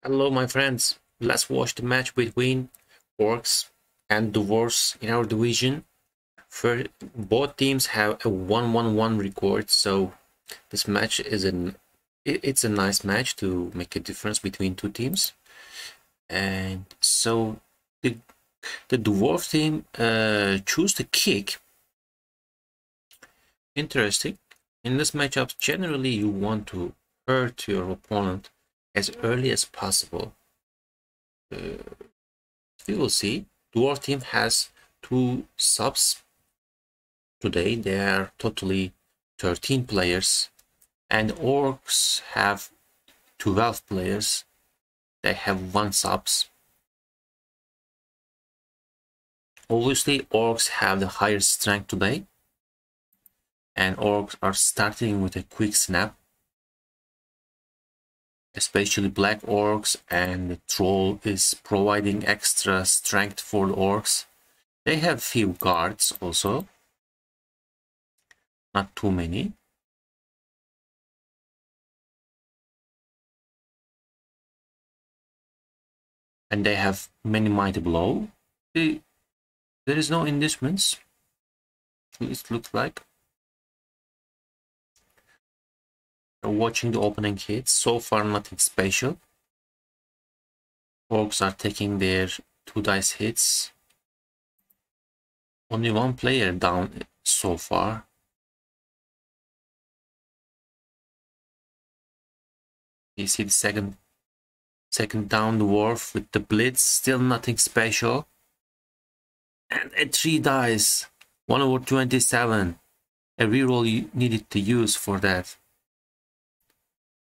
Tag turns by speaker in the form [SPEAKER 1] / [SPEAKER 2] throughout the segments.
[SPEAKER 1] Hello, my friends. Let's watch the match between Orcs and Dwarves in our division. Both teams have a 1-1-1 record, so this match is it's a nice match to make a difference between two teams. And so the Dwarf team choose the kick. Interesting. In this matchup, generally you want to hurt your opponent as early as possible. We will see. Dwarf team has 2 subs today. There are totally 13 players, and Orcs have 12 players. They have 1 subs. Obviously, Orcs have the higher strength today, and Orcs are starting with a quick snap. Especially Black Orcs, and the Troll is providing extra strength for the Orcs. They have few guards also, not too many. And they have many mighty blow. There is no indifference, it looks like. Watching the opening hits, so far nothing special. Orcs are taking their 2 dice hits. Only 1 player down so far. You see the second down dwarf with the blitz, still nothing special. And a 3 dice, 1/27. A reroll you needed to use for that.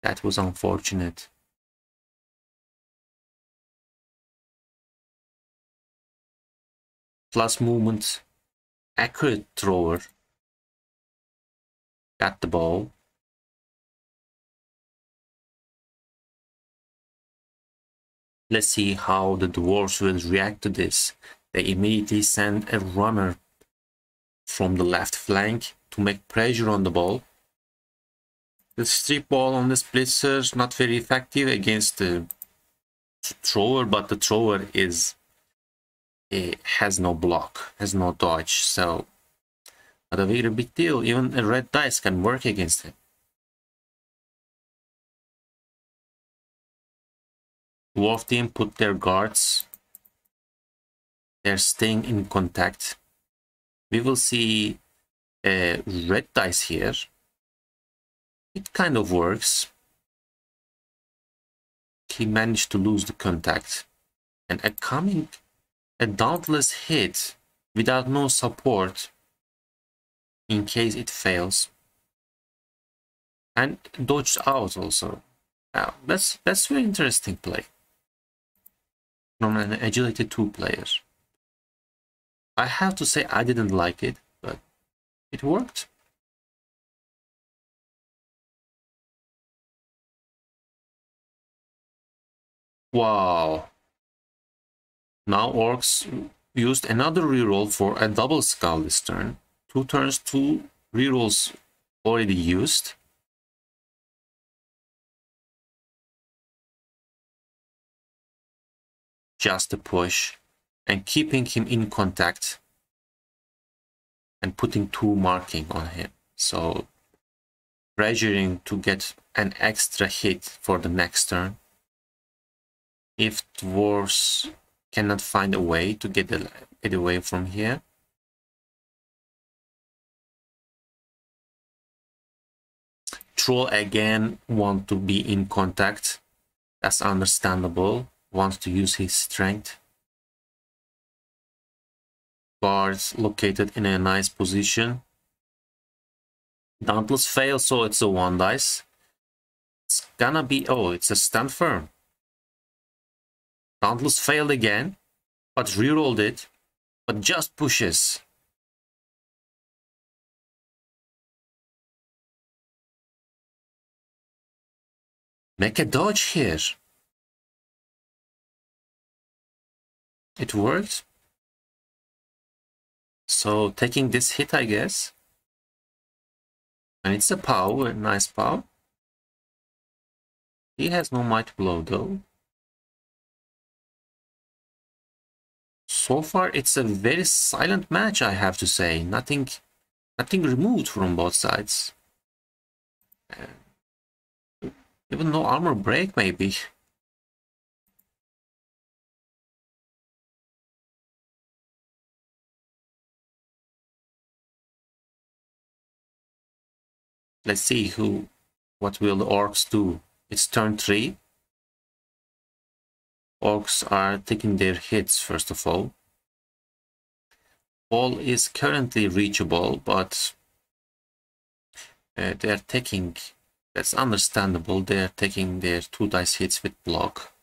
[SPEAKER 1] That was unfortunate. Plus movement, accurate thrower. Got the ball. Let's see how the dwarves will react to this. They immediately send a runner from the left flank to make pressure on the ball. The strip ball on the splitzer is not very effective against the thrower, but the thrower has no block, has no dodge, so not a very big deal. Even a red dice can work against him. Dwarf team put their guards. They're staying in contact. We will see a red dice here. It kind of works. He managed to lose the contact. And a dauntless hit without no support in case it fails. And dodged out also. Now, that's very interesting play from an agility 2 player. I have to say I didn't like it, but it worked. Wow. Now Orcs used another reroll for a double skull this turn. 2 turns, 2 rerolls already used. Just a push and keeping him in contact and putting 2 marking on him. So pressuring to get an extra hit for the next turn. If dwarves cannot find a way to get away from here. Troll again want to be in contact. That's understandable. Wants to use his strength. Guards located in a nice position. Dauntless fail, so it's a 1 dice. It's gonna be, oh, it's a stand firm. Dauntless failed again, but rerolled it, but just pushes. Make a dodge here. It worked. So taking this hit, I guess. And it's a POW, a nice POW. He has no might blow though. so far it's a very silent match, I have to say. Nothing removed from both sides. Even no armor break, maybe. Let's see what will the orcs do. It's turn 3. Orcs are taking their hits first of all. Ball is currently reachable, but they are taking, that's understandable, they are taking their 2 dice hits with block.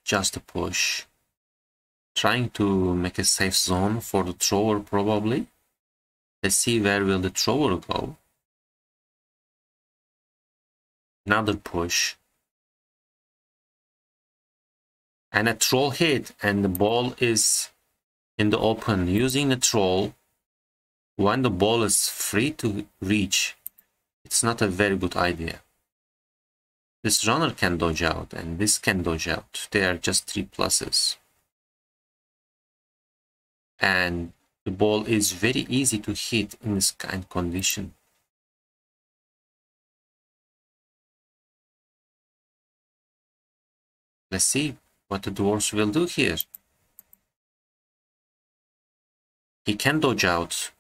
[SPEAKER 1] Just a push. Trying to make a safe zone for the thrower probably. Let's see where will the thrower go. Another push. And a troll hit, and the ball is in the open. Using the troll when the ball is free to reach, it's not a very good idea. This runner can dodge out and this can dodge out. They are just 3 pluses. And the ball is very easy to hit in this kind of condition. Let's see what the dwarves will do here. He can dodge out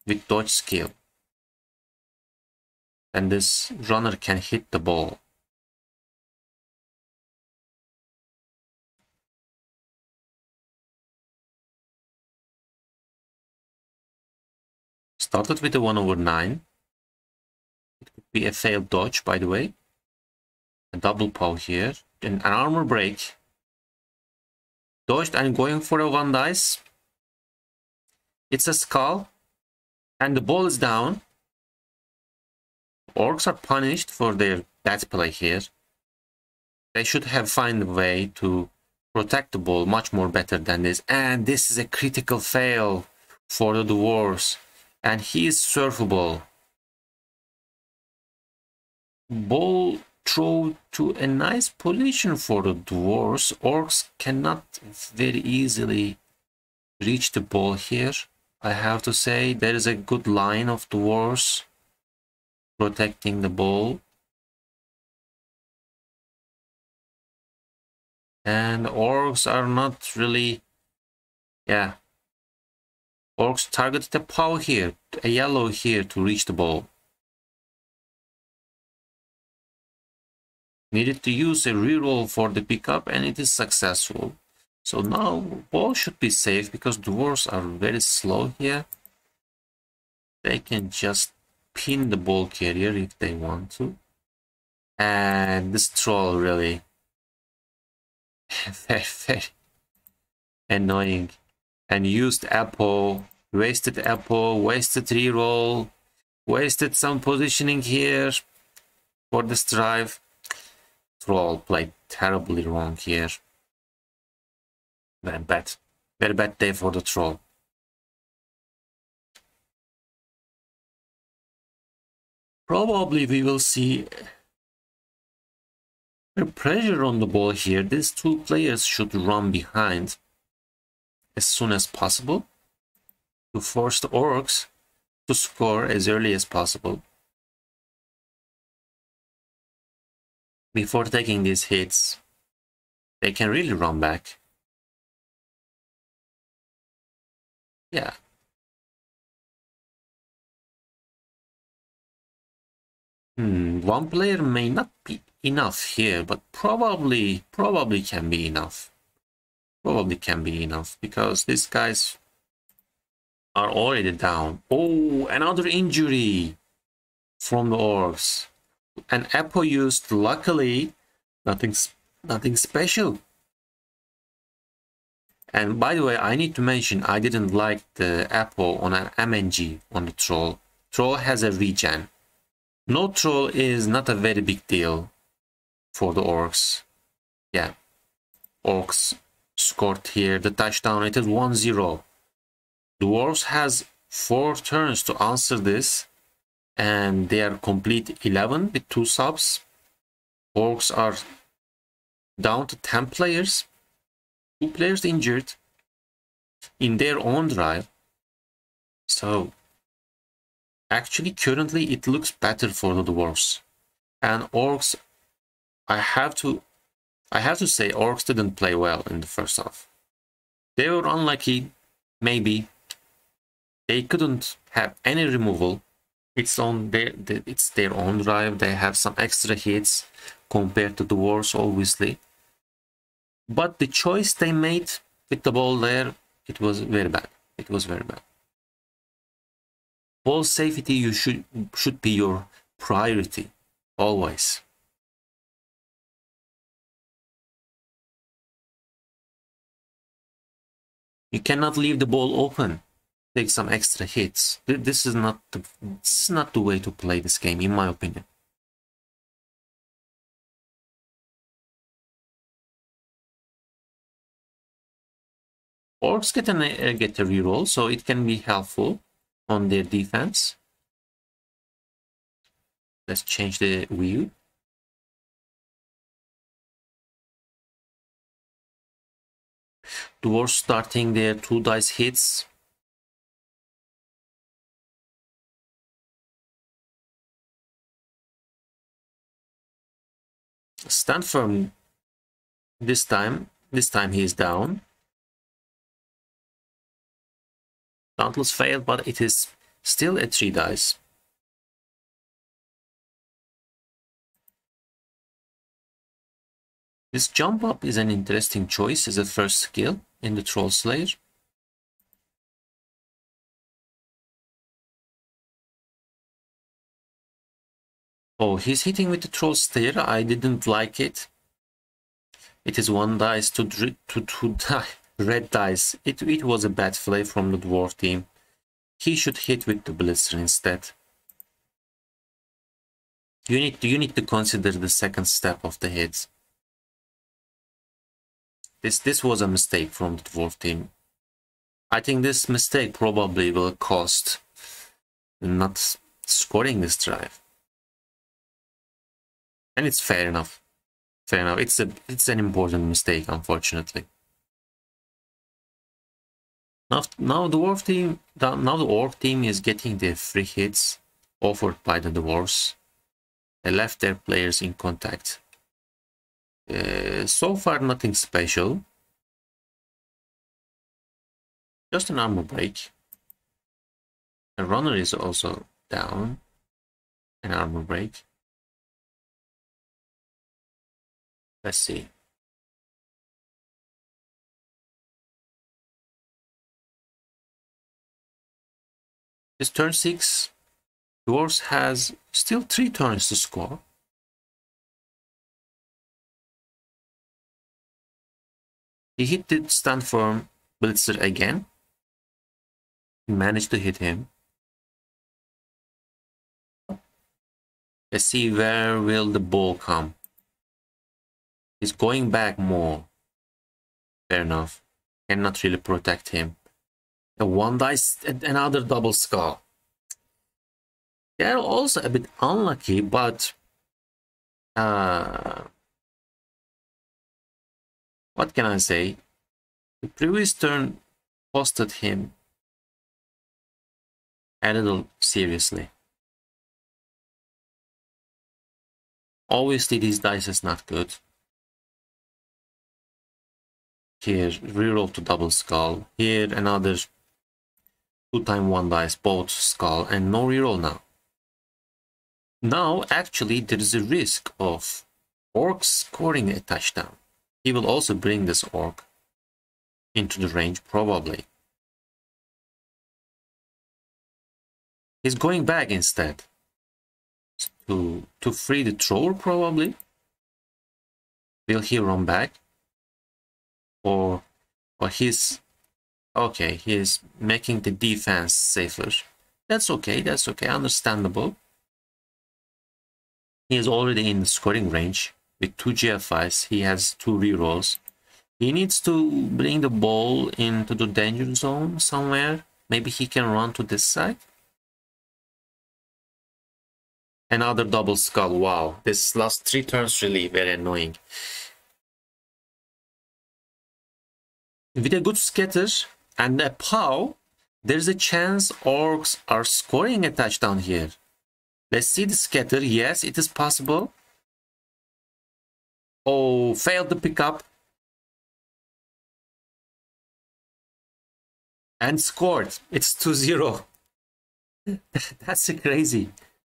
[SPEAKER 1] with dodge skill. And this runner can hit the ball. Started with a 1/9. It could be a failed dodge, by the way. A double pow here. And an armor break. Dodged and going for a 1 dice. It's a skull. And the ball is down. Orcs are punished for their bad play here. They should have found a way to protect the ball much more better than this. And this is a critical fail for the dwarves. And he is surfable. Ball throw to a nice position for the dwarves. Orcs cannot very easily reach the ball here. I have to say there is a good line of dwarves protecting the ball. And orcs are not really, yeah. Orcs targeted a pow here, a yellow here to reach the ball. Needed to use a reroll for the pickup and it is successful. So now ball should be safe because dwarves are very slow here. They can just pin the ball carrier if they want to. And this troll really very annoying. And used apple, wasted reroll, wasted some positioning here for this drive. Troll played terribly wrong here. Very bad day for the troll. Probably we will see a pressure on the ball here. These 2 players should run behind as soon as possible to force the orcs to score as early as possible before taking these hits. They can really run back. Yeah. One player may not be enough here, but probably can be enough. Probably can be enough because these guys are already down. Oh, another injury from the orcs. An apple used, luckily, nothing special. And by the way, I need to mention I didn't like the apple on an MNG on the troll. Troll has a regen. No troll is not a very big deal for the orcs. Yeah, orcs scored here the touchdown. It is 1-0. Dwarves has 4 turns to answer this, and they are complete 11 with 2 subs. Orcs are down to 10 players. Two players injured in their own drive. So actually currently it looks better for the dwarves. And orcs, I have to say orcs didn't play well in the first half. They were unlucky, maybe. They couldn't have any removal. It's their own drive. They have some extra hits compared to the dwarves, obviously. But the choice they made with the ball there, it was very bad. It was very bad. Ball safety should be your priority, always. You cannot leave the ball open. Take some extra hits. This is not the way to play this game, in my opinion. Orcs get a reroll, so it can be helpful on their defense. Let's change the view. Dwarves starting their 2 dice hits. Stand firm. This time he is down. Dauntless failed, but it is still a 3 dice. This jump up is an interesting choice as a first skill in the Troll Slayer. Oh, he's hitting with the Troll Slayer. I didn't like it. It is 1 dice to die. Red dice. It was a bad play from the dwarf team. He should hit with the Blitzer instead. You need to consider the second step of the hits. This was a mistake from the dwarf team. I think this mistake probably will cost not scoring this drive. And it's fair enough. Fair enough. It's an important mistake, unfortunately. Now the orc team is getting their free hits offered by the dwarves. They left their players in contact. So far, nothing special. Just an armor break. A runner is also down. An armor break. Let's see. This turn 6, Dwarves has still 3 turns to score. He hit the stand firm Blitzer again. He managed to hit him. Let's see where will the ball come. He's going back more. Fair enough. Cannot really protect him. A 1 dice, another double skull. They're also a bit unlucky, but what can I say? The previous turn costed him a little seriously. Obviously, these dice is not good. Here, reroll to double skull. Here, another 2x 1 dice, both skull, and no reroll now. Now, actually, there is a risk of orc scoring a touchdown. He will also bring this orc into the range, probably. He's going back instead to free the troll, probably. Will he run back? Or he's okay, he's making the defense safer. That's okay, understandable. He is already in the scoring range with 2 GFIs. He has 2 rerolls. He needs to bring the ball into the danger zone somewhere. Maybe he can run to this side. Another double skull. Wow, this last 3 turns really very annoying. With a good scatter and a POW, there's a chance Orcs are scoring a touchdown here. Let's see the scatter. Yes, it is possible. Oh, failed the pickup. And scored. It's 2-0. That's a crazy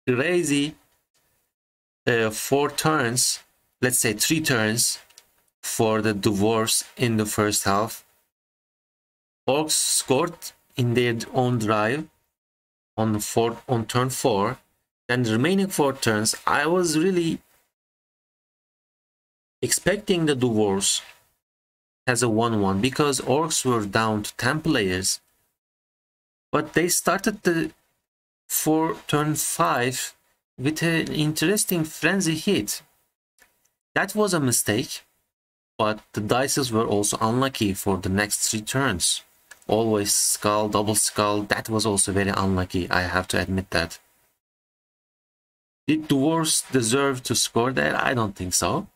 [SPEAKER 1] 4 turns. Let's say 3 turns for the Dwarves in the first half. Orcs scored in their own drive on turn 4. Then the remaining 4 turns, I was really expecting the Dwarves as a 1-1 because Orcs were down to 10 players. But they started for turn 5 with an interesting frenzy hit. That was a mistake, but the dices were also unlucky for the next 3 turns. Always skull, double skull, that was also very unlucky, I have to admit that. Did Dwarves deserve to score there? I don't think so,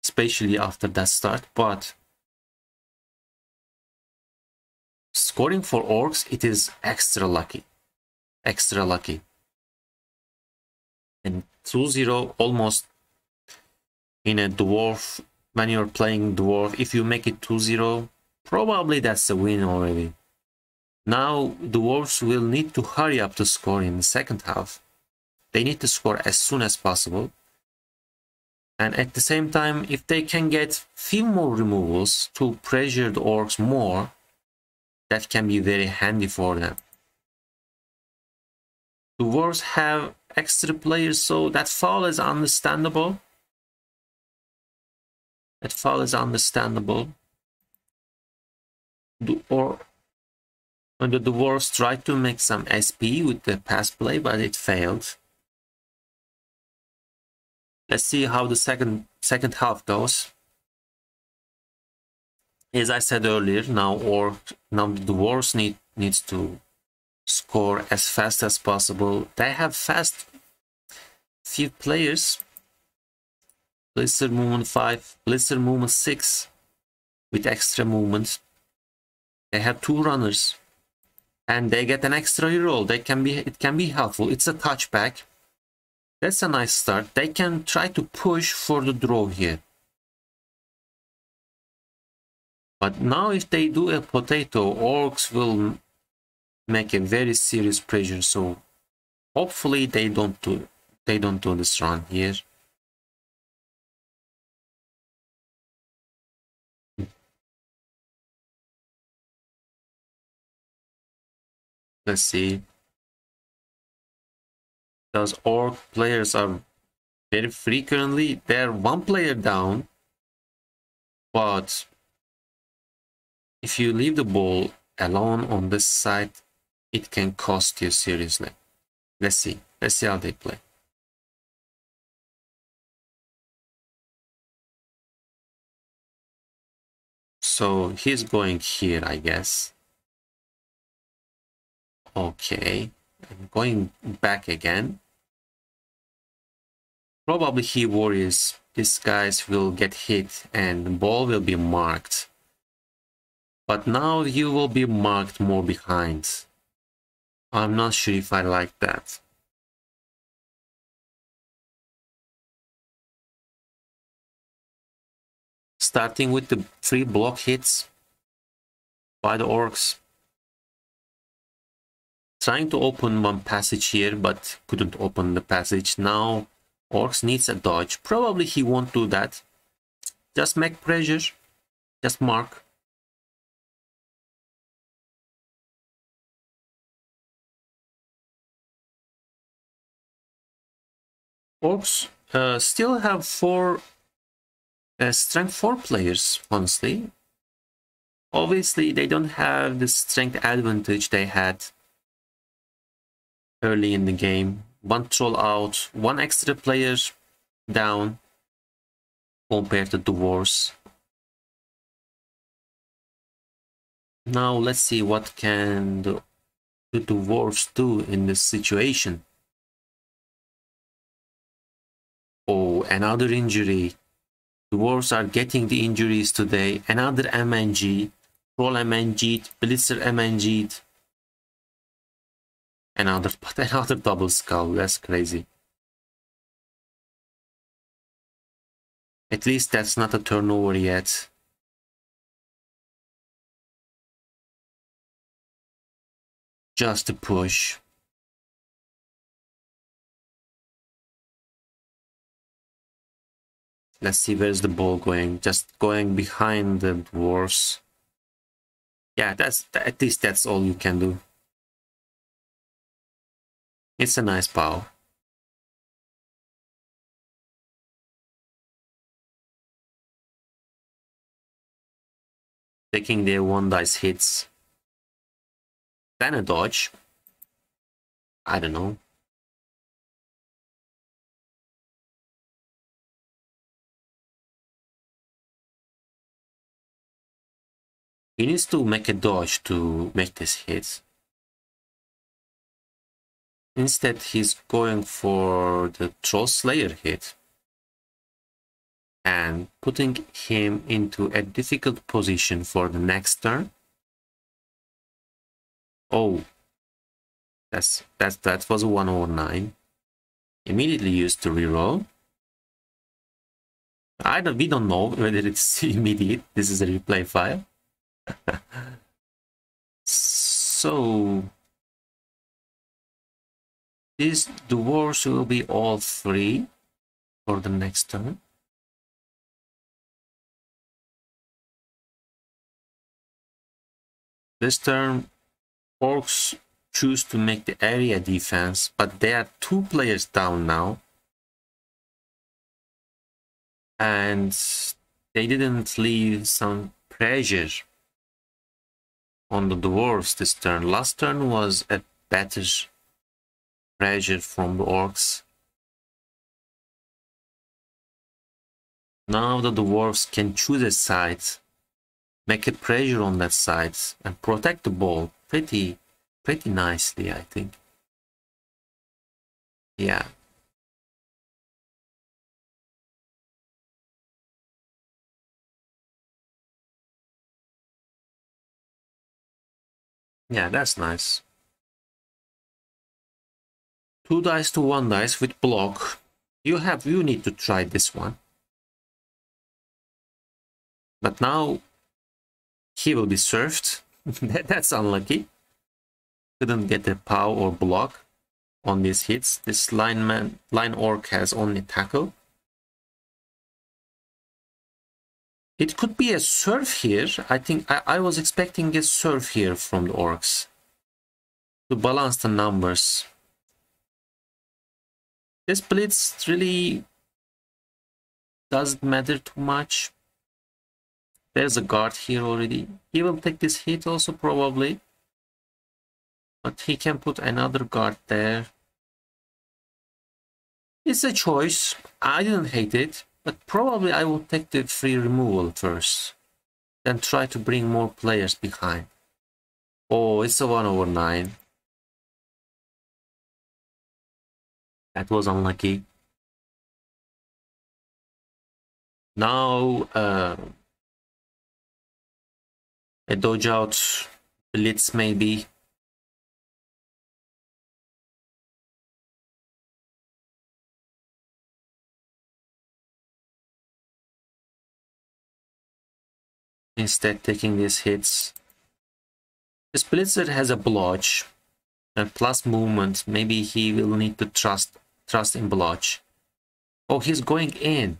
[SPEAKER 1] especially after that start, but scoring for Orcs, it is extra lucky. Extra lucky. And 2-0 almost in a Dwarf, when you're playing Dwarf, if you make it 2-0, probably that's a win already. Now Dwarves will need to hurry up to score in the second half. They need to score as soon as possible. And at the same time, if they can get few more removals to pressure the Orcs more, that can be very handy for them. The Dwarves have extra players, so that foul is understandable. That foul is understandable. The Dwarves tried to make some SP with the pass play, but it failed. Let's see how the second half goes. As I said earlier, now the Dwarves needs to score as fast as possible. They have few players. Blister movement 5, Blister movement 6 with extra movement. They have 2 runners and they get an extra reroll. It can be helpful. It's a touchback. That's a nice start. They can try to push for the draw here. But now if they do a potato, Orcs will make a very serious pressure. So hopefully they don't do this run here. Let's see. Those Orc players are very frequently, they're 1 player down. But if you leave the ball alone on this side, it can cost you seriously. Let's see how they play. So he's going here, I guess. Okay, I'm going back again. Probably he worries these guys will get hit and the ball will be marked. But now you will be marked more behind. I'm not sure if I like that. Starting with the 3 block hits by the Orcs. Trying to open one passage here, but couldn't open the passage. Now Orcs needs a dodge. Probably he won't do that. Just make pressure. Just mark. Orcs still have 4 strength 4 players, honestly. Obviously, they don't have the strength advantage they had early in the game. 1 troll out, 1 extra player down compared to Dwarves. Now let's see what can the Dwarves do in this situation. Oh, another injury. Dwarves are getting the injuries today. Another MNG. Troll MNG'd, Blitzer MNG'd. Another double skull. That's crazy. At least that's not a turnover yet. Just a push. Let's see where's the ball going. Just going behind the dwarfs. Yeah, at least that's all you can do. It's a nice pow. Taking their one dice hits. Then a dodge. I don't know. He needs to make a dodge to make this hit. Instead, he's going for the Troll Slayer hit and putting him into a difficult position for the next turn. Oh, that was a 109. Immediately used to reroll. We don't know whether it's immediate. This is a replay file. So these dwarves will be all free for the next turn. This turn, orcs choose to make the area defense, but there are 2 players down now. And they didn't leave some pressure on the dwarves this turn. Last turn was a better pressure from the orcs. Now the dwarves can choose a side, make a pressure on that side, and protect the ball pretty nicely, I think. Yeah. Yeah, that's nice. 2 dice to 1 dice with block. You need to try this one. But now he will be served. That's unlucky. Couldn't get a pow or block on these hits. This line orc has only tackle. It could be a serve here. I think I was expecting a serve here from the orcs to balance the numbers. This blitz really doesn't matter too much. There's a guard here already. He will take this hit also probably. But he can put another guard there. It's a choice. I didn't hate it. But probably I will take the free removal first. Then try to bring more players behind. Oh, it's a 1/9. That was unlucky. Now a dodge out blitz maybe. Instead taking these hits. This blitzer has a blodge and plus movement. Maybe he will need to trust in blodge. Oh, he's going in.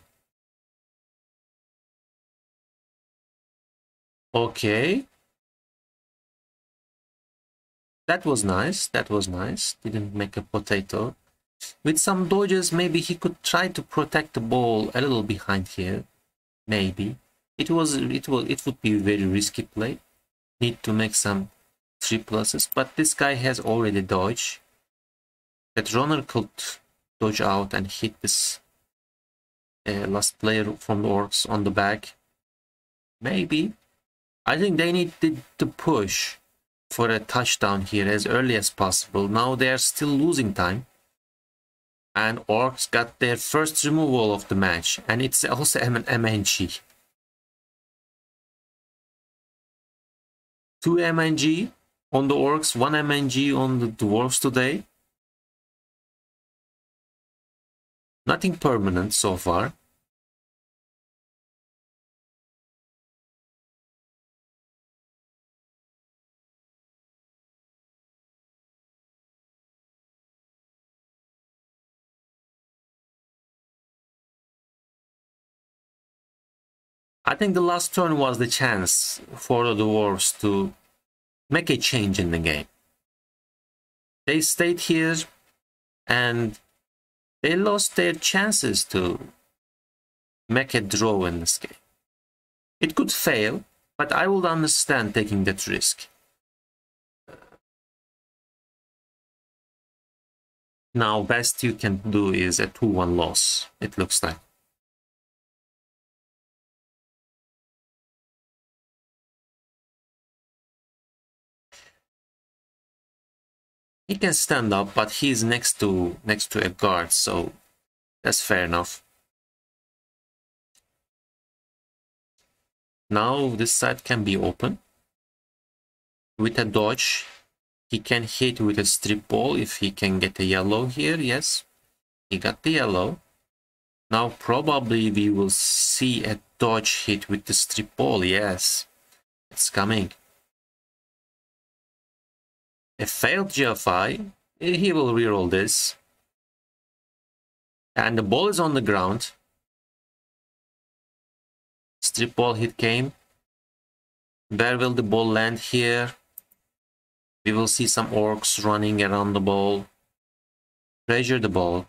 [SPEAKER 1] Okay. That was nice. That was nice. Didn't make a potato. With some dodges, maybe he could try to protect the ball a little behind here. Maybe. It would be a very risky play. Need to make some 3+s, but this guy has already dodged. That runner could dodge out and hit this last player from the orcs on the back. Maybe. I think they need to push for a touchdown here as early as possible. Now they are still losing time. And orcs got their first removal of the match. And it's also MNG. 2 MNG on the orcs, 1 MNG on the dwarves today. Nothing permanent so far. I think the last turn was the chance for the dwarves to make a change in the game. They stayed here and they lost their chances to make a draw in this game. It could fail, but I would understand taking that risk. Now, best you can do is a 2-1 loss, it looks like. He can stand up, but he's next to a guard, so that's fair enough. Now this side can be open. With a dodge, he can hit with a strip ball if he can get a yellow here. Yes, he got the yellow. Now probably we will see a dodge hit with the strip ball. Yes, it's coming. A failed GFI, he will reroll this. And the ball is on the ground. Strip ball hit came. Where will the ball land here? We will see some orcs running around the ball. Pressure the ball.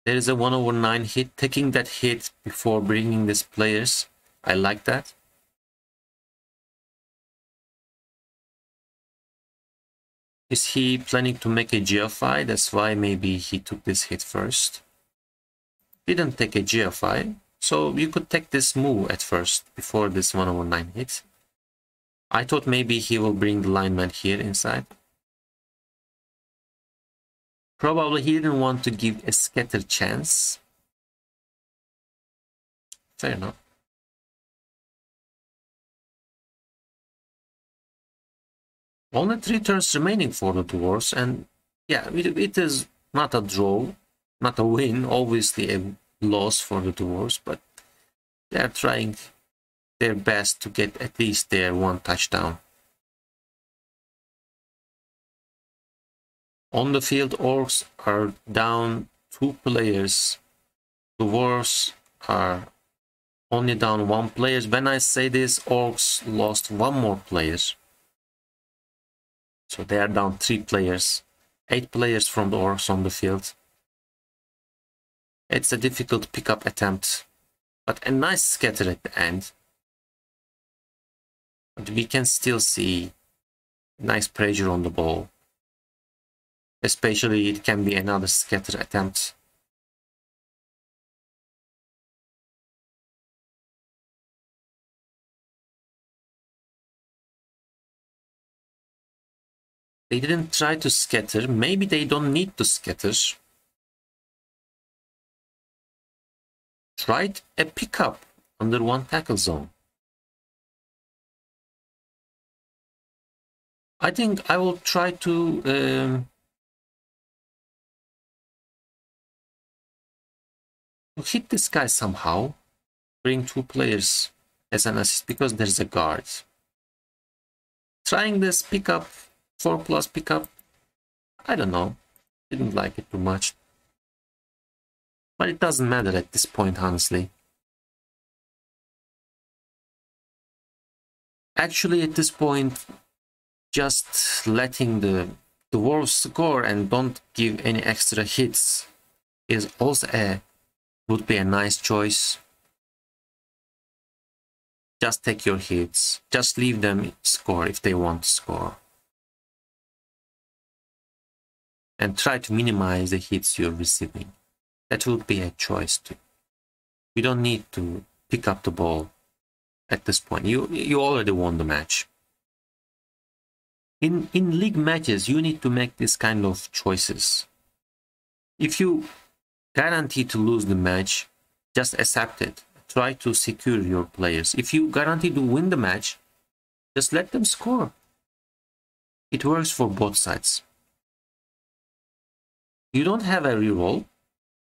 [SPEAKER 1] There is a 1/9 hit. Taking that hit before bringing these players. I like that. Is he planning to make a GFI? That's why maybe he took this hit first. Didn't take a GFI, so you could take this move at first before this 1/9 hit. I thought maybe he will bring the lineman here inside. Probably he didn't want to give a scatter chance. Fair enough. Only 3 turns remaining for the dwarves, and yeah, it is not a draw, not a win, obviously a loss for the dwarves, but they are trying their best to get at least their 1 touchdown. On the field, orcs are down 2 players. Dwarves are only down 1 player. When I say this, orcs lost 1 more player. So they are down 3 players. 8 players from the orcs on the field. It's a difficult pickup attempt, but a nice scatter at the end. But we can still see nice pressure on the ball. Especially it can be another scatter attempt. They didn't try to scatter. Maybe they don't need to scatter. Tried a pickup under 1 tackle zone. I think I will try to hit this guy somehow. Bring 2 players as an assist because there's a guard. Trying this pickup, 4+ pickup, I don't know. Didn't like it too much. But it doesn't matter at this point, honestly. Actually, at this point, just letting the dwarves score and don't give any extra hits is also would be a nice choice. Just take your hits. Just leave them score if they want to score. And try to minimize the hits you're receiving. That would be a choice too. You don't need to pick up the ball at this point. You already won the match. In league matches, you need to make this kind of choices. If you guarantee to lose the match, just accept it. Try to secure your players. If you guarantee to win the match, Just let them score. It works for both sides. You don't have a reroll.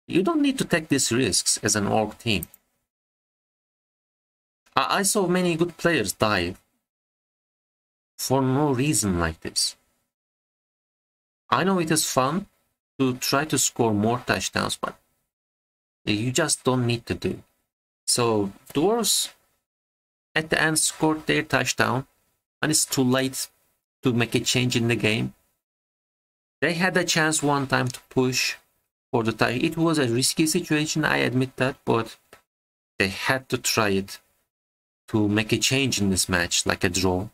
[SPEAKER 1] You don't need to take these risks as an orc team. I saw many good players die for no reason like this. I know it is fun to try to score more touchdowns, but you just don't need to do. So Dwarves at the end scored their touchdown, and it's too late to make a change in the game. They had a chance one time to push for the tie. It was a risky situation, I admit that, but they had to try it to make a change in this match, like a draw.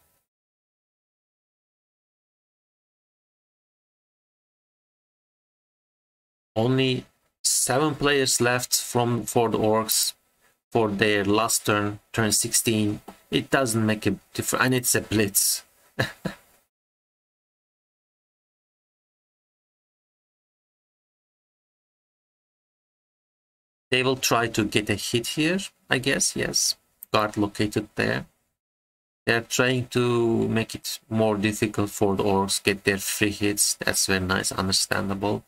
[SPEAKER 1] Only 7 players left for the Orcs for their last turn, turn 16. It doesn't make a difference, and it's a blitz. They will try to get a hit here, I guess. Yes, guard located there. They're trying to make it more difficult for the Orcs get their free hits. That's very nice, understandable.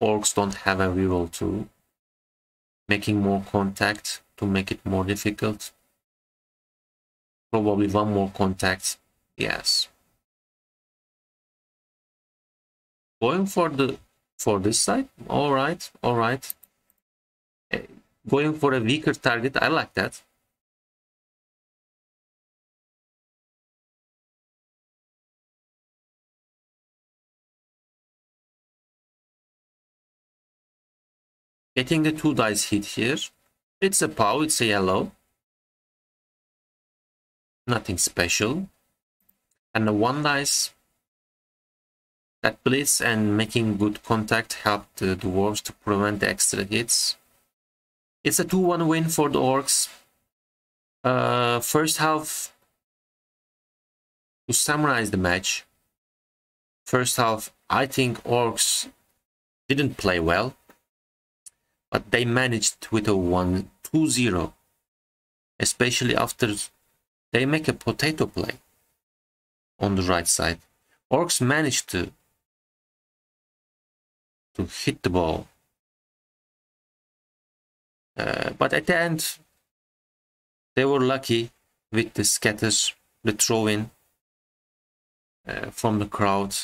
[SPEAKER 1] Orcs don't have a reroll too. Making more contact to make it more difficult. Probably one more contact. Yes. Going for this side. All right. Going for a weaker target. I like that. Getting the 2 dice hit here. It's a POW, it's a yellow. Nothing special. And the 1 dice. That blitz and making good contact helped the Dwarves to prevent the extra hits. It's a 2-1 win for the Orcs. First half, to summarize the match. First half, I think Orcs didn't play well, but they managed with a 1-2-0, especially after they make a potato play on the right side. Orcs managed to hit the ball. But at the end, they were lucky with the scatters, the throw-in from the crowd.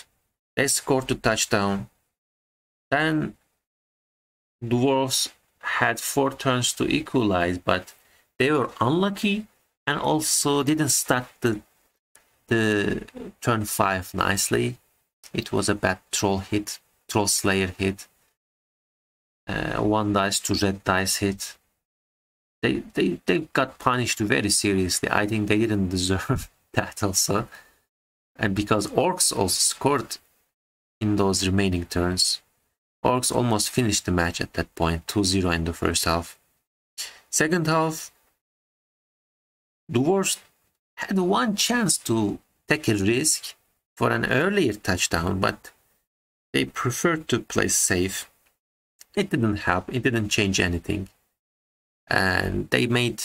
[SPEAKER 1] They scored the touchdown. Then Dwarves had 4 turns to equalize, but they were unlucky and also didn't start the turn 5 nicely. It was a bad troll slayer hit. 1 dice to red dice hit. They got punished very seriously. I think they didn't deserve that also. And because Orcs also scored in those remaining turns. Orcs almost finished the match at that point, 2-0 in the first half. Second half, Dwarves had 1 chance to take a risk for an earlier touchdown, but they preferred to play safe. It didn't help, it didn't change anything. And they made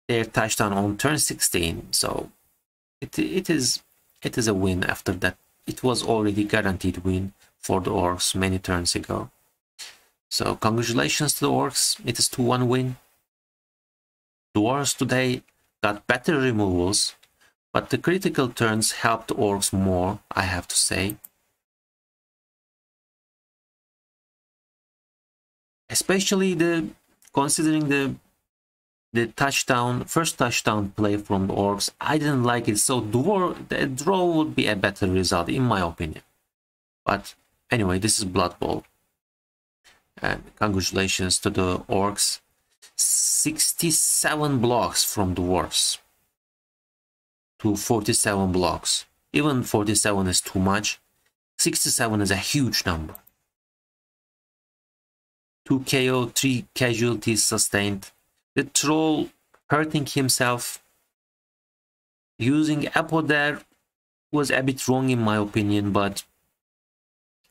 [SPEAKER 1] their touchdown on turn 16, so it is a win after that. It was already guaranteed win for the Orcs many turns ago. So congratulations to the Orcs, it is 2-1 win. The Dwarves today got better removals, but the critical turns helped the Orcs more, I have to say. Especially considering the first touchdown play from the Orcs, I didn't like it, so the draw would be a better result in my opinion. But anyway, this is Blood Bowl. And congratulations to the Orcs. 67 blocks from the Dwarves to 47 blocks. Even 47 is too much. 67 is a huge number. 2 KO, 3 casualties sustained. The troll hurting himself. Using Apo there was a bit wrong in my opinion, but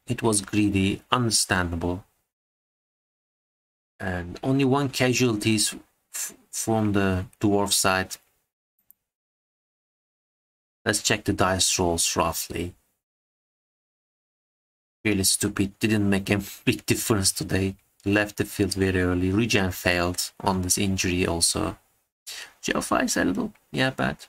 [SPEAKER 1] it was greedy, understandable. And only 1 casualties from the dwarf side. Let's check the dice rolls roughly. Really stupid, didn't make a big difference today. Left the field very early. Regen failed on this injury also. GL5 is a little, yeah, bad.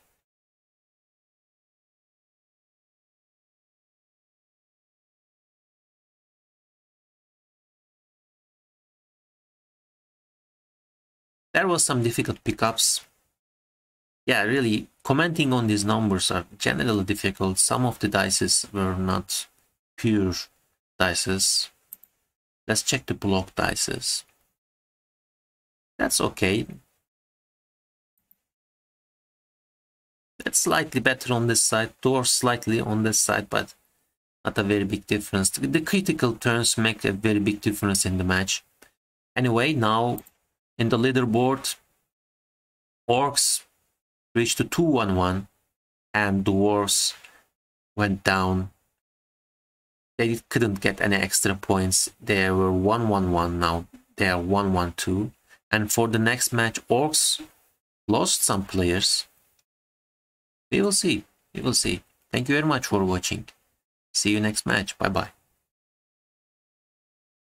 [SPEAKER 1] There was some difficult pickups. Yeah, really, commenting on these numbers are generally difficult. Some of the dices were not pure dices. Let's check the block dices. That's okay. That's slightly better on this side, or slightly on this side, but not a very big difference. The critical turns make a very big difference in the match. Anyway, now in the leaderboard, Orcs reached to 2-1-1 and Dwarves went down. They couldn't get any extra points. They were 1-1-1, now they are 1-1-2. And for the next match, Orcs lost some players. We will see. We will see. Thank you very much for watching. See you next match. Bye bye.